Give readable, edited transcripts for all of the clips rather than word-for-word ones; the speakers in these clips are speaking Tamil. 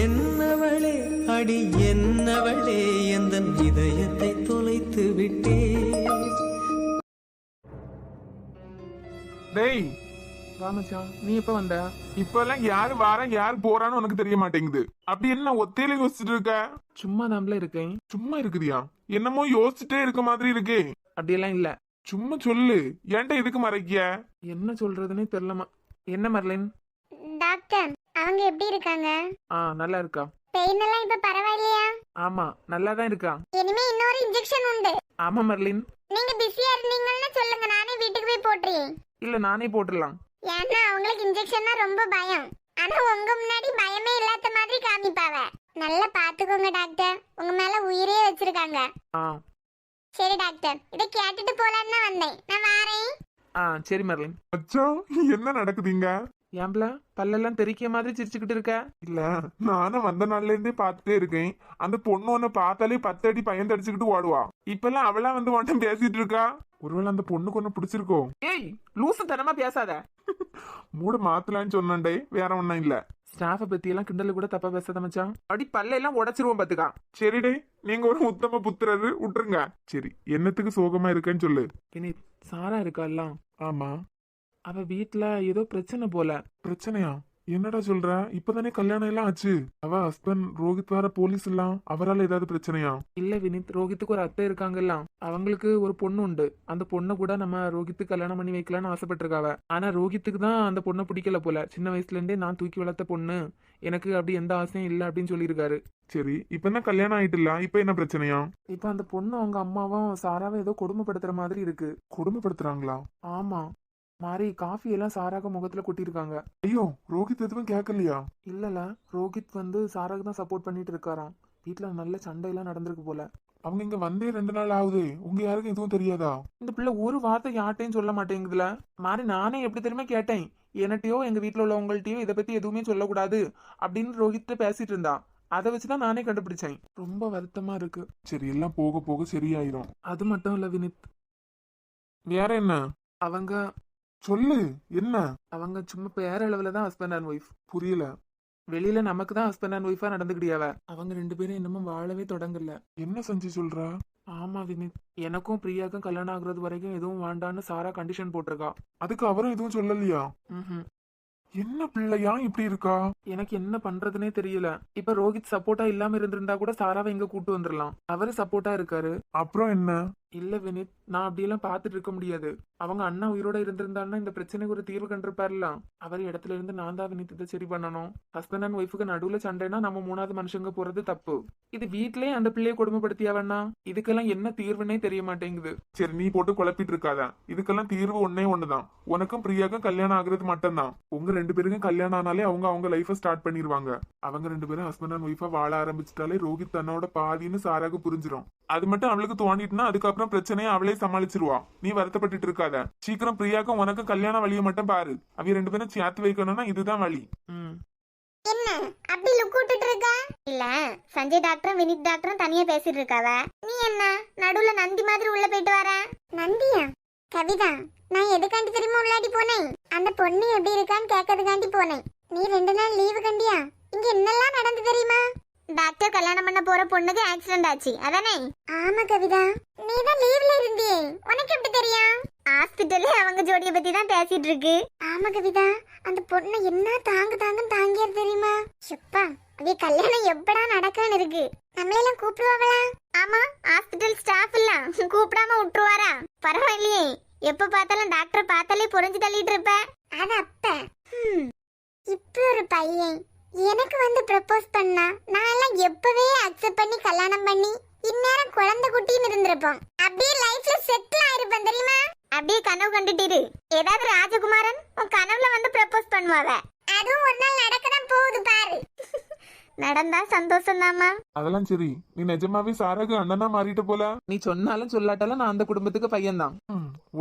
என்னவளே அடி என்னவளே எந்தன் இதயத்தை தொலைத்து விட்டே. டேய் ராமச்சான், நீ எப்ப வந்த? இப்ப எல்லாம் யாரு வாரா யாரு போறான்னு உனக்கு தெரிய மாட்டேங்குது. அப்படி என்ன ஒத்தையில யோசிச்சுட்டு இருக்க? சும்மா தான்ல இருக்கேன். சும்மா இருக்குதியா? என்னமோ யோசிச்சுட்டே இருக்க மாதிரி இருக்கே. அப்படியெல்லாம் இல்ல. சும்மா சொல்லு, ஏன்டா எதுக்கு மறைக்கிய? என்ன சொல்றதுன்னே தெரியலமா. என்ன மர்லின்? டாக்டர், அவங்க எப்படி இருக்காங்க? நல்லா இருக்கா. பெயின் எல்லாம் இப்ப பரவாயில்லையா? ஆமா, நல்லா தான் இருக்கா. இனிமே இன்னொரு இன்ஜெக்ஷன் உண்டு. ஆமா மர்லின். நீங்க பிஸியா இருந்தீங்கன்னு சொல்லுங்க, நானே வீட்டுக்கு போய் போட்டுறேன். இல்ல, நானே போட்டுடலாம். ஏன்னா அவங்களுக்கு இன்ஜெக்ஷன்னா ரொம்ப பயம். ஆனா உங்க முன்னாடி பயமே இல்லாத மாதிரி காமிப்பாவ. நல்லா பாத்துக்கோங்க டாக்டர், உங்க மேல உயிரே வச்சிருக்காங்க. சரி டாக்டர், இதை கேட்டுட்டு போலான்னு வந்தேன். நான் வாரேன். சரி மர்லின். அச்சா, என்ன நடக்குதுங்க? ஏம்பல பல்லெல்லாம் தெறிக்க மாதிரி சிரிச்சுக்கிட்டு இருக்க? இல்ல, நானும் வந்த நாள்ல இருந்தே பாத்துட்டே இருக்கேன். அந்த பொண்ணு ஒண்ணு பார்த்தாலே 10 அடி பையன் தடிச்சுக்கிட்டு ஓடுவா. இப்பெல்லாம் அவளா வந்து உன்கிட்ட பேசிட்டு இருக்கா. ஒருவேளை அந்த பொண்ணுக்கு ஒண்ணு பிடிச்சிருக்கோ? ஏய், லூசு தனமா பேசாத. மூட மாத்தலான்னு சொன்னே, வேற ஒண்ணும் இல்ல. ஸ்டாஃப பத்தி எல்லாம் கிண்டல் கூட தப்பா பேசாத மச்சான். அடி பல்லெல்லாம் உடைச்சிருவோம் பாத்துக்கா. சரிடே, நீங்க ஒரு உத்தம புத்திரரு, விட்டுருங்க. சரி, என்னத்துக்கு சோகமா இருக்கேன்னு சொல்லு. வினீத், சாரா இருக்காலாம். ஆமா. அவ வீட்டுல ஏதோ பிரச்சனை போல. பிரச்சனையா? என்னடா சொல்ற? இப்பதானே கல்யாணம் எல்லாம் ஆச்சு. அவ ஹஸ்பண்ட் ரோஹித் வேற போலீஸ் எல்லாம், அவரால் ஏதாவது பிரச்சனையா? இல்ல வினித், ரோஹித்துக்கு ஒரு அத்தை இருக்காங்கல்ல, அவங்களுக்கு ஒரு பொண்ணு உண்டு. அந்த பொண்ணை கூட நம்ம ரோஹித்துக்கு கல்யாணம் பண்ணி வைக்கலாம்னு ஆசைப்பட்டிருக்காவ. ஆனா ரோஹித்துக்கு தான் அந்த பொண்ணை பிடிக்கல போல. சின்ன வயசுல இருந்தே நான் தூக்கி வளர்த்த பொண்ணு, எனக்கு அப்படி எந்த ஆசையும் இல்ல அப்படின்னு சொல்லியிருக்காரு. சரி, இப்பதான் கல்யாணம் ஆயிட்டுல, இப்ப என்ன பிரச்சனையா? இப்ப அந்த பொண்ணு அவங்க அம்மாவும் சாராவை ஏதோ கொடுமைப்படுத்துற மாதிரி இருக்கு. கொடுமைப்படுத்துறாங்களா? ஆமா, மாறி காஃபி எல்லாம் சாராக முகத்துல கொட்டிருக்காங்க. ஐயோ, ரோஹித் எதுவும் கேட்கலையா? இல்லல, ரோஹித் வந்து சாராக்கு தான் சப்போர்ட் பண்ணிட்டு இருக்காராம். வீட்டுல நல்ல சண்டையெல்லாம் நடந்திருக்கு போல. அவங்க இங்க வந்தே 2 நாள் ஆகுது. உங்க யாருக்கும் எதுவும் தெரியாதா? இந்த பிள்ளை ஒரு வார்த்தை யார்ட்டையும் சொல்ல மாட்டேங்குதுல. மாறி நானே எப்படி தெரியுமா கேட்டேன், என்னட்டையோ எங்க வீட்டுல உள்ளவங்கள்ட்டயோ இதை பத்தி எதுவுமே சொல்லக்கூடாது அப்படின்னு ரோஹித் பேசிட்டு இருந்தா. அதை வச்சுதான் நானே கண்டுபிடிச்சேன். ரொம்ப வருத்தமா இருக்கு. சரி, எல்லாம் போக போக சரியாயிரும். அது மட்டும் இல்ல வினித், வேற என்ன? அவங்க சொல்லு, என்ன? அவங்க சும்மா பேரளவுல தான் ஹஸ்பண்ட் அண்ட் ஒய்ஃப். புரியல. வெளியில நமக்கு தான் ஹஸ்பண்ட் அண்ட் ஒய்ஃபா நடந்துக்கிட்டியாவ. அவங்க 2 பேரும் இன்னமும் வாழவே தொடங்கல. என்ன செஞ்சு சொல்ற? ஆமா வினித், எனக்கும் பிரியாக்கும் கல்யாணம் ஆகுறது வரைக்கும் எதுவும் வேண்டான்னு சாரா கண்டிஷன் போட்டிருக்கா. அதுக்கு அவரும் எதுவும் சொல்லலையா? என்ன பிள்ளையா இப்படி இருக்கா? எனக்கு என்ன பண்றதுனே தெரியல. இப்ப ரோஹித் சப்போர்ட்டா இல்லாம இருந்திருந்தா கூட சாராவை இங்க கூட்டு வந்துடலாம். அவரு சப்போர்ட்டா இருக்காரு. அப்புறம் என்ன? இல்ல வினித், நான் அப்படியெல்லாம் பாத்துட்டு இருக்க முடியாது. அவங்க அண்ணா உயிரோட இருந்திருந்தாருன்னா இந்த பிரச்சனைக்கு ஒரு தீர்வு கண்டிருப்பாருல. அவர் இடத்துல இருந்து நான் தான் வினித் இதை சரி பண்ணணும். ஹஸ்பண்ட் அண்ட் ஒய்ஃபுக்கு நடுவுல சண்டைனா நம்ம 3வது மனுஷங்க போறது தப்பு. இது வீட்லயே அந்த பிள்ளையை கொடுமைப்படுத்தியாவண்ணா. இதுக்கெல்லாம் என்ன தீர்வுன்னே தெரிய மாட்டேங்குது. சரி, நீ போட்டு குழப்பிட்டு இருக்காத. இதுக்கெல்லாம் தீர்வு ஒன்னே ஒண்ணுதான். உனக்கும் பிரியாக்கும் கல்யாணம் ஆகுறது மட்டும்தான். உங்க 2 பேருக்கும் கல்யாணம் ஆனாலே அவங்க லைஃப ஸ்டார்ட் பண்ணிடுவாங்க. அவங்க 2 பேரும் ஹஸ்பண்ட் அண்ட் ஒய்ஃபா வாழ ஆரம்பிச்சிட்டாலே ரோஹித் தன்னோட பாதின்னு சாராக்கு புரிஞ்சிடும். அது மட்டும் அவளுக்கு தோண்டிட்டுனா அதுக்கப்புறம் பிரச்சனையை அவளே சமாளிச்சிருவா. நீ வருத்தப்பட்டு இருக்காத. சீக்கிரம் பிரியாக்கும் உனக்கும் கல்யாண வழியை மட்டும் பாரு. அவ 2 பேரும் சேர்த்து வைக்கணும்னா இதுதான் வழி. என்ன அப்படி லுக் விட்டுட்டு இருக்க? இல்ல, சஞ்சய் டாக்டரும் வினித் டாக்டரும் தனியா பேசிட்டு இருக்காவ. நீ என்ன நடுவுல நந்தி மாதிரி உள்ள போயிட்டு வர? நந்தியா? கவிதா, நான் எதுக்காண்டி தெரியுமா உள்ளாடி போனேன்? அந்த பொண்ணு எப்படி இருக்கான்னு கேட்கறதுக்காண்டி போனேன். நீ 2 நாள் லீவு கண்டியா? இங்க என்னெல்லாம் நடந்து தெரியுமா? டாக்டர் கல்யாணம் பண்ண போற பொண்ணுக்கு ஆக்சிடென்ட் ஆச்சு, அதானே? ஆமா கவிதா, நீ தான் லீவ்ல இருந்தியே, உனக்கு எப்படி தெரியும்? ஹாஸ்பிடல்ல அவங்க ஜோடியை பத்தி தான் பேசிட்டு இருக்கு. ஆமா கவிதா, அந்த பொண்ணு என்ன தாங்குன்னு தாங்கியார் தெரியுமா? சுப்பா, அதே கல்யாணம் எப்படா நடக்கான்னு இருக்கு. நம்மளெல்லாம் கூப்பிடுவாங்களா? ஆமா, ஹாஸ்பிடல் ஸ்டாஃப் எல்லாம் கூப்பிடாம விட்டுருவாரா? பரவாயில்லையே, எப்ப பார்த்தாலும் டாக்டர் பார்த்தாலே புரிஞ்சு தள்ளிட்டு இருப்ப. அது அப்ப இப்ப ஒரு பையன் எனக்கு வந்து ப்ரப்போஸ் பண்ணா நான் எல்லாம் எப்பவே அக்செப்ட் பண்ணி கல்யாணம் பண்ணி இந்நேரம் குழந்தை குட்டின்னு இருந்திருப்போம். அப்படியே லைஃப்ல செட்டில் ஆயிருப்பேன் தெரியுமா? அப்படியே கனவு கண்டுட்டிரு. ஏதாவது ராஜகுமாரன் உன் கனவுல வந்து ப்ரப்போஸ் பண்ணுவாவ. அதுவும் ஒரு நாள் நடக்கதான் போகுது பாரு. நடந்தா சந்தோஷம் தாமா. அதெல்லாம் சரி, நீ நிஜமாவே சாராக்கு அண்ணனா மாறிட்ட போல. நீ சொன்னாலும் சொல்லாட்டாலும் நான் அந்த குடும்பத்துக்கு பையன் தான்.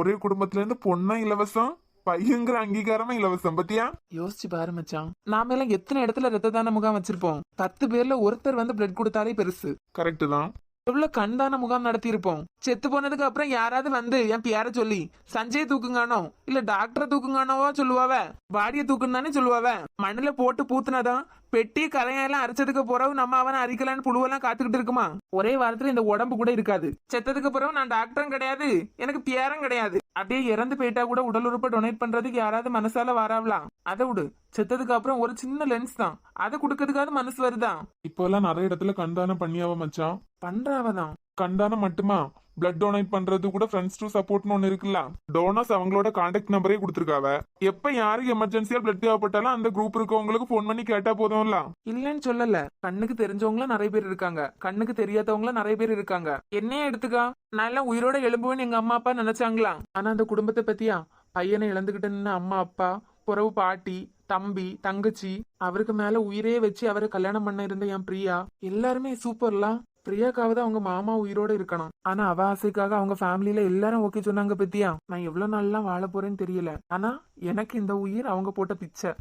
ஒரே குடும்பத்துல இருந்து பொண்ணா இலவசம், பையங்கிற அங்கீகாரமா இலவசம். பத்தியா? யோசிச்சு பாரு மச்சான், நாம எல்லாம் எத்தனை இடத்துல ரத்த தான முகாம் வச்சிருப்போம். 10 பேர்ல ஒருத்தர் வந்து பிளட் கொடுத்தாலே பெருசு. கரெக்ட் தான். எவ்வளவு கண்தான முகாம் நடத்தி இருப்போம். செத்து போனதுக்கு அப்புறம் யாராவது வந்து என் பேரை சொல்லி சஞ்சய் தூக்குங்கானோ இல்ல டாக்டரை தூக்குங்கானோவா சொல்லுவாவ. பாடிய தூக்குன்னு தானே சொல்லுவாவ. மண்ணுல போட்டு பூத்துனாதான் பெட்டி கரையெல்லாம் அரைச்சதுக்கு பிறகு நம்ம அவனை அரிக்கலான்னு புழுவெல்லாம் காத்துக்கிட்டு இருக்குமா? ஒரே வாரத்துல இந்த உடம்பு கூட இருக்காது. செத்ததுக்கு பிறகு நான் டாக்டரும் கிடையாது, எனக்கு பேரும் கிடையாது. அப்படியே இறந்து போயிட்டா கூட உடல் உறுப்பை டொனேட் பண்றதுக்கு யாராவது மனசால வராவலாம். அதை விடு, செத்ததுக்கு அப்புறம் ஒரு சின்ன லென்ஸ் தான், அதை கொடுக்கறதுக்காவது மனசு வருதா? இப்போ எல்லாம் நிறைய இடத்துல கண்தானம் பண்ணியாவ மச்சான். பண்றாவதான். கண்தானம் மட்டுமா, பிளட் டொனேட் பண்றது கூட ஃப்ரெண்ட்ஸ் டு சப்போர்ட்னு ஒன்னு இருக்குல்ல. டோனர்ஸ் அவங்களோட கான்டாக்ட் நம்பரே கொடுத்துருக்காவ. எப்ப யாருக்கு எமர்ஜென்சியா பிளட் தேவைப்பட்டாலும் அந்த குரூப் இருக்கவங்களுக்கு போன் பண்ணி கேட்டா போதும்ல. இல்லன்னு சொல்லல, கண்ணுக்கு தெரிஞ்சவங்களும் நிறைய பேர் இருக்காங்க, கண்ணுக்கு தெரியாதவங்களும் நிறைய பேர் இருக்காங்க. என்னையே எடுத்துக்கா, நான் எல்லாம் உயிரோட எழும்புவேன்னு எங்க அம்மா அப்பா நினைச்சாங்களா? ஆனா அந்த குடும்பத்தை பத்தியா, பையனை இழந்துகிட்டு நின்ன அம்மா அப்பா, புறவு பாட்டி, தம்பி, தங்கச்சி, அவருக்கு மேல உயிரே வச்சு அவரை கல்யாணம் பண்ண இருந்த என் பிரியா, எல்லாருமே சூப்பர்லாம். பிரியாக்காவது அவங்க மாமா உயிரோட இருக்கணும், ஆனா அவ ஆசைக்காக அவங்க ஃபேமிலியில எல்லாரும் ஓகே சொன்னாங்க பத்தியா. நான் எவ்வளவு நாள்லாம் வாழ போறேன்னு தெரியல, ஆனா எனக்கு இந்த உயிர் அவங்க போட்ட பிச்சை.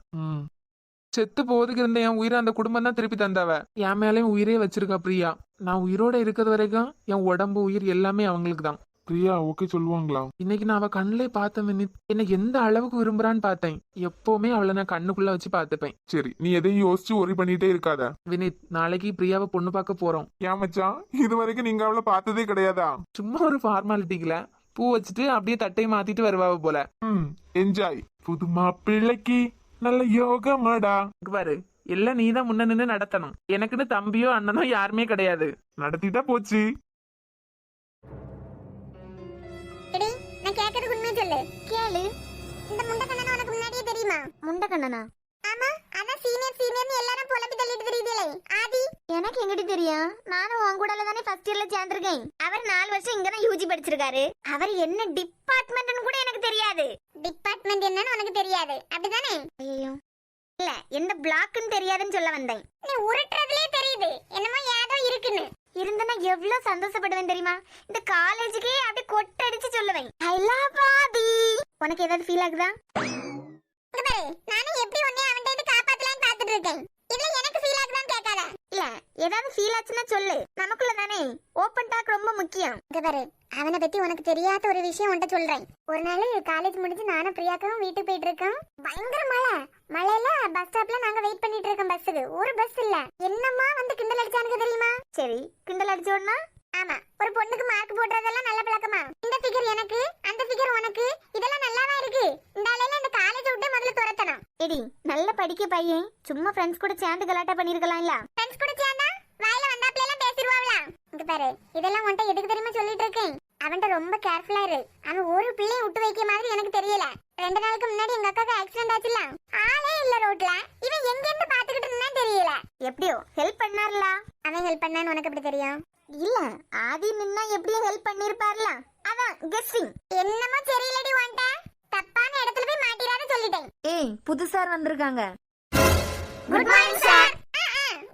செத்து போவதுக்கு இருந்த என் உயிரை அந்த குடும்பம் தான் திருப்பி தந்தாவ. என் மேலேயும் உயிரே வச்சிருக்கா பிரியா. நான் உயிரோட இருக்கிறது வரைக்கும் என் உடம்பு உயிர் எல்லாமே அவங்களுக்கு தான். பிரியா ஓகே சொல்லுவாங்களா? இன்னைக்கு நான் அவ கண்ணிலே பார்த்தேன் வினித். என்ன எந்த அளவுக்கு விரும்புறான்னு பார்த்தேன். எப்பவுமே அவளை நான் கண்ணுக்குள்ள வச்சு பார்த்துப்பேன். சரி, நீ எதையும் யோசிச்சு ஒரி பண்ணிட்டே இருக்காத. வினித், நாளைக்கு பிரியாவை பொண்ணு பார்க்க போறோம். ஏன் மச்சான், இது வரைக்கும் நீங்க அவளை பார்த்ததே கிடையாதா? சும்மா ஒரு ஃபார்மாலிட்டிக்குல பூ வச்சுட்டு அப்படியே தட்டை மாத்திட்டு வருவாவ போல. என்ஜாய். புது மாப்பிள்ளைக்கு நல்ல யோகமாடா. இங்க பாரு, எல்லாம் நீதான் முன்ன நின்று நடத்தணும். எனக்குன்னு தம்பியோ அண்ணனோ யாருமே கிடையாது. நடத்திட்டா போச்சு. எடி, நான் கேக்குறதுக்கு உண்மையை சொல்லு. கேளு. இந்த முண்டக்கண்ணன் உனக்கு முன்னாடியே தெரியுமா? முண்டக்கண்ணனா? ஆமா, அதான் சீனியர்னு எல்லாரும் புலம்பி தள்ளிட்டு தெரியுதே. ஆதி எனக்கு எங்கிட்ட தெரியும்? நானும் உன் கூடல தானே ஃபர்ஸ்ட் இயர்ல சேர்ந்திருக்கேன். அவர் 4 வருஷம் இங்க தான் யூஜி படிச்சிருக்காரு. அவர் என்ன டிபார்ட்மெண்ட்னு கூட எனக்கு தெரியாது. டிபார்ட்மெண்ட் என்னன்னு உனக்கு தெரியாது, அப்படிதானே? ஐயோ இல்ல, எந்த பிளாக்னு தெரியாதுன்னு சொல்ல வந்தேன். நீ உருட்டுறதுலயே தெரியுது என்னமோ ஏதோ இருக்குன்னு. இருந்தனா எவ்வளவு சந்தோஷப்படுவேன் தெரியுமா? இந்த காலேஜுக்கே அப்படியே கொட்டடிச்சு சொல்லுவேன், ஐ லவ் ஆதி. உனக்கு ஏதாவது ஃபீல் ஆகுதா? இங்க பாரு, நானும் எப்படி உன்னை அவன்கிட்ட இருந்து காப்பாத்தலாம்னு பாத்துட்டு இருக்கேன். இதுல எனக்கு ஃபீல் ஆகுதான்னு கேட்காத. இல்ல, ஏதாவது ஃபீல் ஆச்சுன்னா சொல்லு, நமக்குள்ள தானே. ஓபன் டாக் ரொம்ப முக்கியம். இங்க பாரு, அவனை பத்தி உனக்கு தெரியாத ஒரு விஷயம் உன்கிட்ட சொல்றேன். ஒரு நாள் காலேஜ் முடிஞ்சு நானும் பிரியாக்காவும் வீட்டுக்கு போயிட்டு இருக்கோம். பயங்கர மழையில பஸ் ஸ்டாப்ல நாங்க வெயிட் பண்ணிட்டு இருக்கோம் பஸ்ஸுக்கு. ஒரு பஸ் இல்ல, என்னமா வந்து கிண்டல் அடிச்சானுங்க தெரியுமா? சரி, கிண்டல் அடிச்சோன்னா ஆமா, ஒரு பொண்ணுக்கு மார்க் போடுறதெல்லாம் நல்ல பழக்கமா? இந்த ஃபிகர் எனக்கு, அந்த ஃபிகர் உனக்கு, இதெல்லாம் நல்லாதான் இருக்கு. இந்த ஆளையில இந்த காலேஜ் விட்டு முதல்ல துரத்தணும். எடி, நல்ல படிக்க பையன், சும்மா ஃப்ரெண்ட்ஸ் கூட சேர்ந்து கலாட்டா பண்ணிருக்கலாம் இல்ல? ஃப்ரெண்ட்ஸ் கூட சேர்ந்தா வாயில வந்தாப்ல எல்லாம் பேசிடுவாங்களா? இங்க பாரு, இதெல்லாம் உன்கிட்ட எதுக்கு தெரியுமா சொல்லிட்டு இருக்கேன்? அவன்கிட்ட ரொம்ப கேர்ஃபுல்லா இரு. அவன் ஒரு பிள்ளையை விட்டு வைக்க மாதிரி எனக்கு தெரியல. 2 நாளுக்கு முன்னாடி எங்க அக்காக்கு ஆக்சிடென்ட் ஆச்சுல, ஆளே இல்ல ரோட்ல. இவன் எங்க இருந்து பாத்துக்கிட்டு இருந்தான்னு தெரியல. எப்படியோ ஹெல்ப் பண்ணார்ல. அவன் ஹெல்ப் பண்ணான்னு உனக்கு எப்படி தெரியும்? இல்ல, ஆதி நின்னா எப்படியோ ஹெல்ப் பண்ணிருப்பார்ல, அதான் கெஸ்ஸிங். என்னமோ தெரியலடி உன்கிட்ட. தப்பான இடத்துல போய் மாட்டிராத சொல்லிட்டேன். ஏய், புது சார் வந்திருக்காங்க. Good morning sir.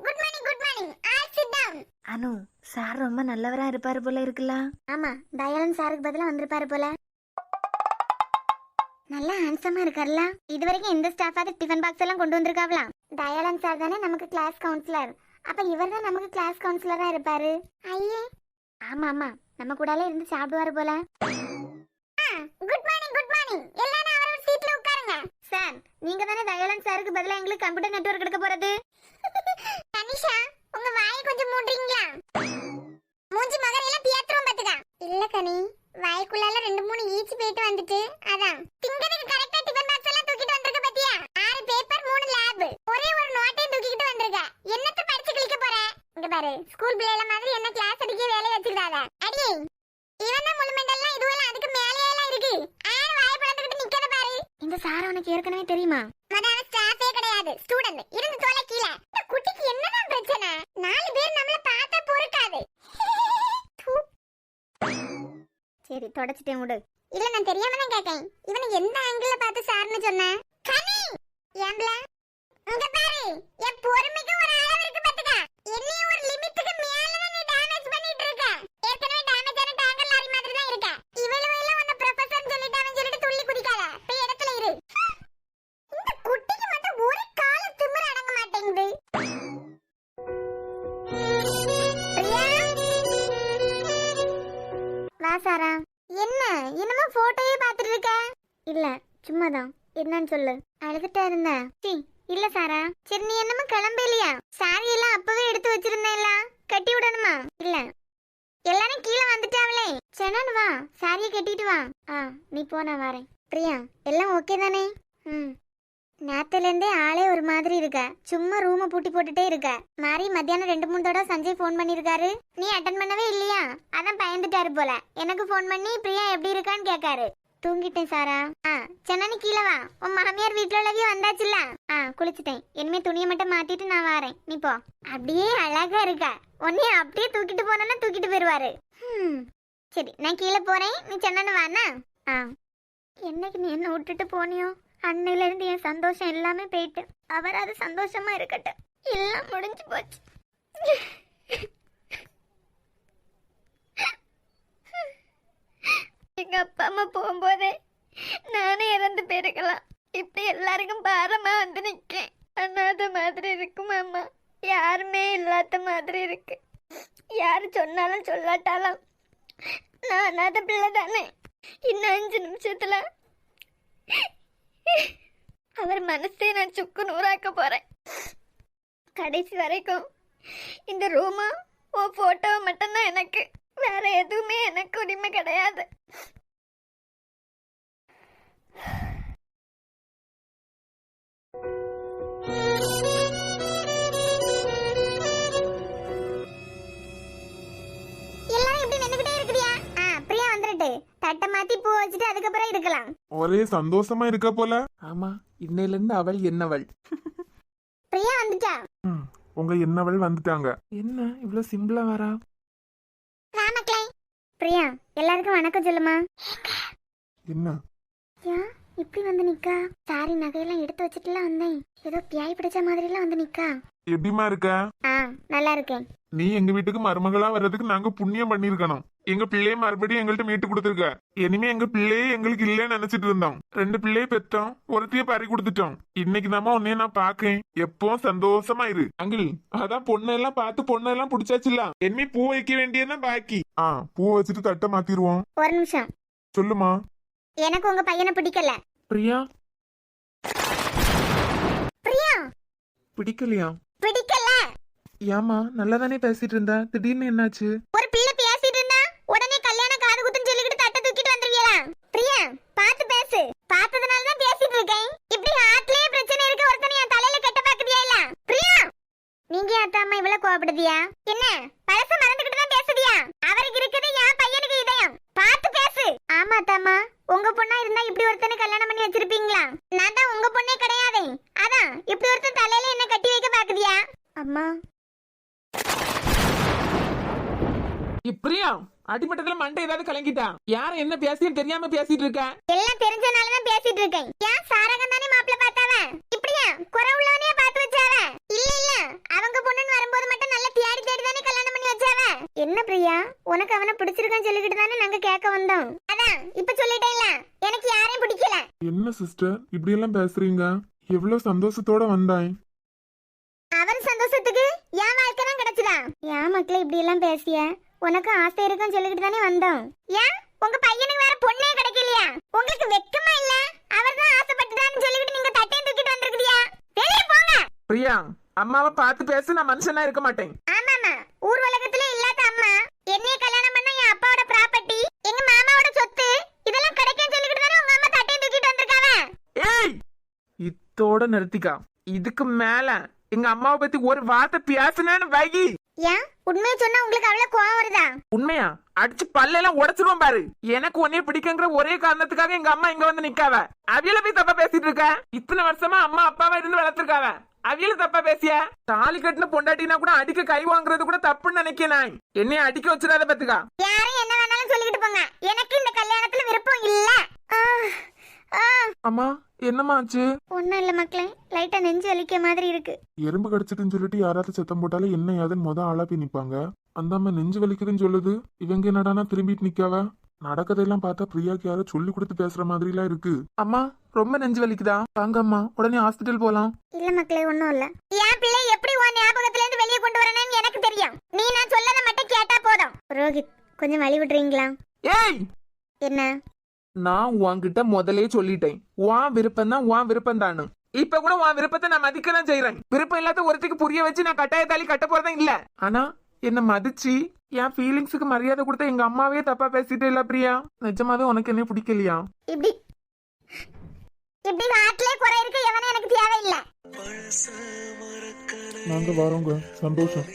Good morning. All sit down. Anu, sir ரொம்ப நல்லவரா இருப்பாரு போல இருக்குல்ல? ஆமா, தயாளன் சாருக்கு பதிலா வந்திருப்பாரு போல. நல்லா ஹேண்ட்ஸமா இருக்கார்ல. இதுவரைக்கும் இந்த ஸ்டாஃபாவது டிஃபன் பாக்ஸ் எல்லாம் கொண்டு வந்திருக்காவல. தயாளன் சார் தானே நமக்கு கிளாஸ் கவுன்சிலர். அப்ப இவர் தான் நமக்கு கிளாஸ் கவுன்சிலரா இருப்பாரு. ஐயே, ஆமா, நம்ம கூடலே இருந்து சாப்பிடுவாரு போல. Good morning. எல்லாரும் அவரோட சீட்ல உட்காருங்க. சார், நீங்க தானே தயாளன் சாருக்கு பதிலா எங்களுக்கு கம்ப்யூட்டர் நெட்வொர்க் எடுக்க போறது. தனிஷா, உங்க வாயை கொஞ்சம் மூடுறீங்களா? மூஞ்சி மகரையெல்லாம் தியேட்டரும் பாத்துக்க. இல்ல கனி, வாய்க்குள்ளால 2-3 ஈச்சி போயிட்டு வந்துட்டு, அதான் திங்கனுக்கு கரெக்ட்டா டிபன் பாக்ஸ் எல்லாம் தூக்கிட்டு வந்திருக்க பாத்தியா? 6 பேப்பர் 3 லேப், ஒரே ஒரு நோட்டையும் தூக்கிட்டு வந்திருக்க. என்னத்த படிச்சு கிளிக்க போற? இங்க பாரு, ஸ்கூல் பிள்ளைல மாதிரி என்ன கிளாஸ் அடிக்க வேலைய வச்சிருக்காத. அடியே, இவன் தான் முழுமெண்டெல்லாம் இதுவெல்லாம் அதுக்கு மேலேயே எல்லாம் இருக்கு. ஆறு வாயை பிளந்துக்கிட்டு நிக்கத பாரு. இந்த சார் உனக்கு ஏற்கனவே தெரியுமா? மதான ஸ்டாஃபே கிடையாது, ஸ்டூடண்ட். இருந்து தொலை கீழ. இந்த குட்டிக்கு என்னதான் பிரச்சனை? 4 பேர் நம்மள பார்த்தா பொறுக்காது. சரி, தொடச்சிட்டேன் விடு. இல்ல, நான் தெரியாம தான் கேட்டேன். இவனை எந்த ஆங்கிள் பார்த்து சார்னு சொன்னேன்? கனி, ஏம்பல இங்க பாரு, என் பொறுமைக்கு ஒரு அளவு இருக்கு பாத்துக்க. என்னைய ஒரு லிமிட்டுக்கு மேல தான் நீ டேமேஜ் பண்ணிட்டு இருக்க. ஏற்கனவே டேமேஜ் ஆன டேங்கர் லாரி மாதிரி தான் இருக்க. இவளோ எல்லாம் உன்னை ப்ரொஃபசர் சொல்லிட்டான்னு சொல்லிட்டு துள்ளி குதிக்காத. போய் இடத்துல இரு. இந்த குட்டிக்கு மட்டும் ஒரு கால திமிர அடங்க மாட்டேங்குது. வா சாரா. என்ன என்னமோ போட்டோயே பாத்துட்டு இருக்க? இல்ல, சும்மாதான். என்னன்னு சொல்லு. அழுதுட்டா இருந்த? இல்ல சாரா. சரி நீ என்னமா கிளம்பலையா? சாரி எல்லாம் அப்பவே எடுத்து வச்சிருந்தேன்ல, கட்டி விடணுமா? இல்ல எல்லாரும் கீழே வந்துட்டாவளே. சென்னன் வா, சாரியை கட்டிட்டு வா. நீ போ, நான் வரேன். பிரியா எல்லாம் ஓகே தானே? நேத்துல இருந்தே ஆளே ஒரு மாதிரி இருக்க. சும்மா ரூமை பூட்டி போட்டுட்டே இருக்க. மாறி மத்தியானம் 2-3 தடவை சஞ்சய் ஃபோன் பண்ணிருக்காரு. நீ அட்டன் பண்ணவே இல்லையா? அதான் பயந்துட்டாரு போல. எனக்கு ஃபோன் பண்ணி பிரியா எப்படி இருக்கான்னு கேட்காரு. தூங்கிட்டேன் சாரா. சென்னை கீழே வா. உன் மாமியார் வீட்டுல உள்ளவே வந்தாச்சுல்ல? குளிச்சுட்டேன். இனிமே துணியை மட்டும் மாத்திட்டு நான் வரேன். நீ போ. அப்படியே அழகா இருக்க. உன்னைய அப்படியே தூக்கிட்டு போனா தூக்கிட்டு போயிருவாரு. சரி நான் கீழே போறேன், நீ சென்னை வானா? என்னைக்கு நீ என்ன விட்டுட்டு போனியோ அன்னையில இருந்து என் சந்தோஷம் எல்லாமே போயிட்டு. அவர் அது சந்தோஷமா இருக்கட்டும். எல்லாம் முடிஞ்சு போச்சு. எங்க அப்பா அம்மா போகும்போதே நானே இறந்து போயிருக்கலாம். இப்படி எல்லாருக்கும் பாரமா வந்து நிக்கேன். அனாத மாதிரி இருக்கு மாமா. யாருமே இல்லாத மாதிரி இருக்கு. யாரு சொன்னாலும் சொல்லாட்டாலும் நான் அனாத பிள்ளை தானே. இன்னும் 5 நிமிஷத்துல அவர் மனசே நான் சுக்கு நூறாக்க போறேன். கடைசி வரைக்கும் இந்த ரூமும் உன் போட்டோ மட்டும்தான் எனக்கு. வேற எதுவுமே எனக்கு உரிமை கிடையாது. எல்லாரும் இப்படி நின்னுக்கிட்டே இருக்கிறியா? பிரியா வந்துட்டு தட்டை மாத்தி பூ வச்சுட்டு அதுக்கப்புறம் இருக்கலாம். ஒரே சந்தோஷமா இருக்க போல. ஆமா, இன்னையில இருந்து அவள் என்னவள். பிரியா வந்துட்டா. உங்க என்னவள் வந்துட்டாங்க. என்ன இவ்வளவு சிம்பிளா வரா? ராமக்ளே. பிரியா எல்லாருக்கும் வணக்கம் சொல்லுமா. என்ன ஏன் இப்படி வந்து நிக்கா? சாரி நகையெல்லாம் எடுத்து வச்சுட்டுலாம் வந்தேன். ஏதோ பியாய் பிடிச்ச மாதிரி எல்லாம் வந்து நிக்கா. எப்படிமா இருக்க? நல்லா இருக்கேன். நீ எங்க வீட்டுக்கு மருமகளா வர்றதுக்கு நாங்க புண்ணியம் பண்ணிருக்கணும். எங்க பிள்ளைய மறுபடியும் எங்கள்கிட்ட மீட்டு கொடுத்துருக்க. இனிமே எங்க பிள்ளையே எங்களுக்கு இல்லைன்னு நினைச்சிட்டு இருந்தோம். 2 பிள்ளைய பெற்றோம், ஒருத்தைய பறி கொடுத்துட்டோம். இன்னைக்கு தாமா உன்னைய நான் பாக்கேன். எப்பவும் சந்தோஷமா இரு. அங்கிள் அதான் பொண்ணெல்லாம் பார்த்து பொண்ணெல்லாம் பிடிச்சாச்சுல. இனிமே பூ வைக்க வேண்டியதான் பாக்கி. பூ வச்சுட்டு தட்டை மாத்திருவோம். ஒரு நிமிஷம். சொல்லுமா. எனக்கு உங்க பையனை பிடிக்கல. பிரியா பிரியா பிடிக்கலையா? பிடிக்கல. ஏமா நல்லா தானே பேசிட்டு இருந்தா, திடீர்னு என்னாச்சு? ஒரு பிள்ளை பேசிட்டு இருந்தா உடனே கல்யாணம் காது குத்துன்னு சொல்லிக்கிட்டு தட்டை தூக்கிட்டு வந்துருவீங்களா? பிரியா பார்த்து பேசு. பார்த்ததுனால தான் பேசிட்டு இருக்கேன். இப்படி ஹார்ட்லயே பிரச்சனை இருக்க ஒருத்தனை என் தலையில கட்ட பாக்குதியா இல்ல? பிரியா நீங்க அத்தாம்மா இவ்வளவு கோவப்படுதியா? என்ன பழச மறந்துகிட்டு தான் பேசுதியா? அவருக்கு இருக்குது என் பையனுக்கு இதயம். பார்த்து பேசு. ஆமா அத்தாம்மா, உங்க பொண்ணா இருந்தா இப்படி ஒருத்தனை கல்யாணம் பண்ணி வச்சிருப்பீங்களா? நான் தான் உங்க பொண்ணே கிடையாது. அதான் இப்படி ஒருத்தன் தலையில என்ன கட்டி வைக்க பாக்குதியா? அம்மா பிரியா அடிமட்டத்துல மண்டை ஏதாவது கலங்கிட்டா? யார என்ன பேசின்னு தெரியாம பேசிட்டு இருக்க? எல்லாம் தெரிஞ்சனாலதான் பேசிட்டு இருக்கேன். ஏன் சாரகம் தானே மாப்பிள்ள பார்த்தாவ? இப்படியா குறை உள்ளவனே பார்த்து வச்சாவ? இல்ல இல்ல, அவங்க பொண்ணுன்னு வரும்போது மட்டும் நல்ல தேடி தேடி தானே கல்யாணம் பண்ணி வச்சாவ. என்ன பிரியா, உனக்கு அவனை பிடிச்சிருக்கான்னு சொல்லிக்கிட்டு தானே நாங்க கேட்க வந்தோம். அதான் இப்ப சொல்லிட்டேன்ல, எனக்கு யாரையும் பிடிக்கல. என்ன சிஸ்டர் இப்படி எல்லாம் பேசுறீங்க? எவ்வளவு சந்தோஷத்தோட வந்தாய். அவர் சந்தோஷத்துக்கு என் வாழ்க்கை தான் கிடைச்சதா? ஏன் மக்களே இப்படி எல்லாம் பேசிய? உனக்கு ஆசை இருக்குன்னு சொல்லிக்கிட்டு தானே வந்தோம். ஏன் உங்க பையனுக்கு வேற பொண்ணே கிடைக்கலையா? உங்களுக்கு வெக்கமா இல்ல? அவர் தான் ஆசைப்பட்டுட்டான்னு சொல்லிக்கிட்டு நீங்க தட்டையும் தூக்கிட்டு வந்திருக்கியா? வெளியே போங்க. பிரியா அம்மாவை பார்த்து பேசு, நான் மனுஷனா இருக்க மாட்டேன். ஆமாமா, ஊர் உலகத்துல இல்லாத அம்மா என்னைய கல்யாணம் பண்ண என் அப்பாவோட ப்ராப்பர்ட்டி, எங்க மாமாவோட சொத்து இதெல்லாம் கிடைக்கும் சொல்லிக்கிட்டு தானே உங்க அம்மா தட்டையும் தூக்கிட்டு வந்திருக்காங்க. ஏய் இத்தோட நிறுத்திக்கா. இதுக்கு மேல எங்க அம்மாவை பத்தி ஒரு வார்த்தை பேசுனேன்னு வைகி. ஏன் உண்மையை சொன்னா உங்களுக்கு அவ்வளவு கோவம் வருதா? உண்மையா அடிச்சு பல்லெல்லாம் உடைச்சிருவோம் பாரு. எனக்கு உன்னைய பிடிக்குங்கிற ஒரே காரணத்துக்காக எங்க அம்மா இங்க வந்து நிக்காவ. அவியல போய் தப்பா பேசிட்டு இருக்க. இத்தனை வருஷமா அம்மா அப்பாவா இருந்து வளர்த்திருக்காவ. அவியல தப்பா பேசிய? தாலி கட்டின பொண்டாட்டினா கூட அடிக்க கை வாங்குறது கூட தப்புன்னு நினைக்கிறேன். நான் என்னைய அடிக்க வச்சிடாத பத்துக்கா. யாரும் என்ன வேணாலும் சொல்லிக்கிட்டு போங்க, எனக்கு இந்த கல்யாணத்துல விருப்பம் இல்ல. அம்மா என்னமாச்சு? ஒண்ணும் இல்ல மக்களே, லைட்டா நெஞ்சு வலிக்க மாதிரி இருக்கு. எறும்பு கடிச்சிட்டுன்னு சொல்லிட்டு யாராவது சத்தம் போட்டாலும் என்ன ஏதுன்னு ஆளா போய் நிப்பாங்க. அந்த அம்மா நெஞ்சு வலிக்குதுன்னு சொல்லுது. இவங்க என்னடானா திரும்பிட்டு நிக்காவ. நடக்கதையெல்லாம் பார்த்தா பிரியாக்கு யாரோ சொல்லி கொடுத்து பேசுற மாதிரி எல்லாம் இருக்கு. அம்மா ரொம்ப நெஞ்சு வலிக்குதா? வாங்க அம்மா உடனே ஹாஸ்பிட்டல் போலாம். இல்ல மக்களே ஒண்ணும் இல்ல. என் பிள்ளை எப்படி உன் ஞாபகத்துல இருந்து வெளியே கொண்டு வரணும்னு எனக்கு தெரியும். நீ நான் சொல்லத மட்டும் கேட்டா போதும். ரோஹித் கொஞ்சம் வழி விடுறீங்களா? ஏய் என்ன? நான் உன்கிட்ட முதலே சொல்லிட்டேன், உன் விருப்பம் தான் உன் விருப்பம் தானு. இப்ப கூட உன் விருப்பத்தை நான் மதிக்க தான் செய்யறேன். விருப்பம் இல்லாத ஒருத்திக்கு புரிய வச்சு நான் கட்டாயத்தாலி கட்ட போறதா இல்ல. ஆனா என்ன மதிச்சு என் ஃபீலிங்ஸுக்கு மரியாதை கொடுத்த எங்க அம்மாவே தப்பா பேசிட்டு இல்ல பிரியா. நிஜமாவே உனக்கு என்ன பிடிக்கலையா? இப்படி இப்படி நாட்டிலே குறை இருக்கு எவனே எனக்கு தேவையில்லை. நாங்க வரோங்க. சந்தோஷம்.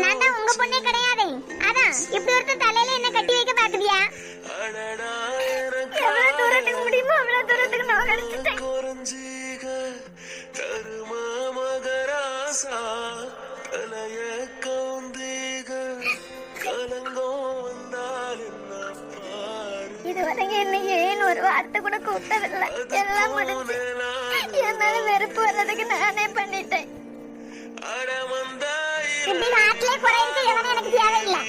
நான் தான் உங்க பொண்ணே கிடையாது. அதான் இப்படி ஒருத்தர் தலையில என்ன கட்டி வைக்க பாக்குறியா? எவ்வளவு தூரத்துக்கு முடியுமோ அவ்வளவு தூரத்துக்கு நான் அடிச்சிட்டேன். இதுவரைக்கும் என்ன ஏன் ஒரு வார்த்தை கூட கூப்பிட்டதில்லை. எல்லாம் முடிஞ்சு என் மேல வெறுப்பு வர்றதுக்கு நானே பண்ணிட்டேன். இப்படி நாட்டிலே குறை இருக்கு எவனே எனக்கு தேவையில்லை.